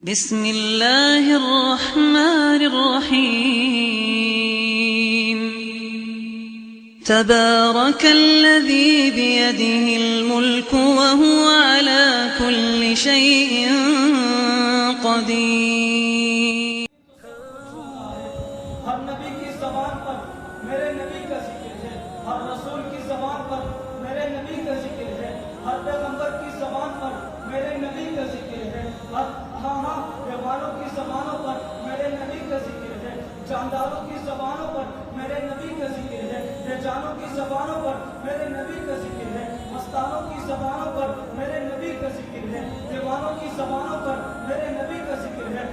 بسم الله الرحمن الرحيم تبارك الذي بيده الملك وهو على كل شيء قدير. ہر نبی کی زبان پر میرے نبی کا ذکر ہے، ہر رسول کی زبان پر میرے نبی کا ذکر ہے، ہر پیغمبر کی زبان پر میرے نبی کا ذکر ہے، ہر بیماروں کی زبانوں پر میرے نبی کا ذکر ہے، جانداروں کی زبانوں پر میرے نبی کا ذکر ہے، بیجانوں کی زبانوں پر میرے نبی کا ذکر ہے، مستانوں کی زبانوں پر میرے نبی کا ذکر ہے، دیوانوں کی زبانوں پر میرے نبی کا ذکر ہے.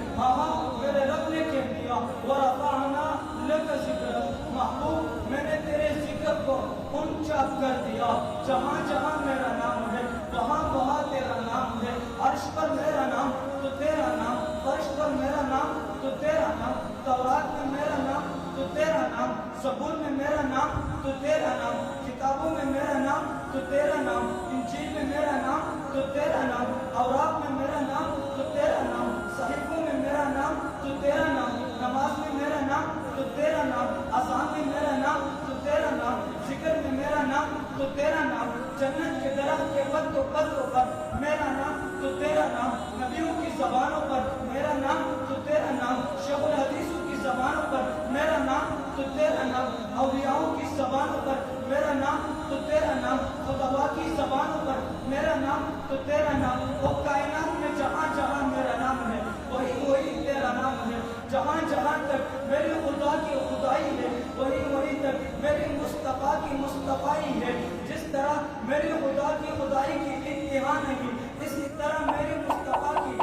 میرے رب نے کہہ دیا وَرَفَعْنَا لَكَ ذِكْرَكَ، محبوب میں نے تیرے ذکر کو اونچا کر دیا. جہاں جہاں میرا نام ہے وہاں وہاں تیرا نام ہے. عرش پر میرا نام تو تیرا نام، فرش پر میرا نام تو تیرا نام، تورات میں میرا نام تو تیرا نام، زبور میں میرا نام تو تیرا نام، کتابوں میں میرا نام تو تیرا نام، انجیل میں میرا نام تو تیرا نام، اوراق میں میرا نام تو تیرا نام، صحیفوں میں میرا نام تو تیرا نام، نماز میں میرا نام تو تیرا نام، اذان میں میرا نام تو تیرا نام، ذکر میں میرا نام تو تیرا نام، جنت کے درخت کے پتوں پر میرا نام تو تیرا نام، نبیوں کی زبانوں پر میرا نام تو تیرا نام، شیخ الحدیثوں کی زبانوں پر میرا نام تو تیرا نام، اولیاؤں کی زبانوں پر میرا نام تو تیرا نام، خطباء کی زبانوں پر میرا نام تو تیرا نام. وہ کائنات میں جہاں جہاں میرا نام ہے وہی وہی تیرا نام ہے. جہاں جہاں تک میری خدا کی خدائی ہے وہی وہی تک میری مصطفیٰ کی مصطفائی ہے. جس طرح میری خدا کی خدائی کی انتہا نہیں، اسی طرح میری مصطفیٰ کی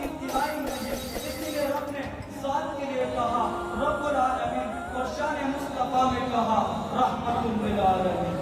انتہائی نہیں ہے. اس لیے رب نے ذات کے لیے کہا رب العالمین، اور شان مصطفیٰ میں کہا رحمت للعالمین.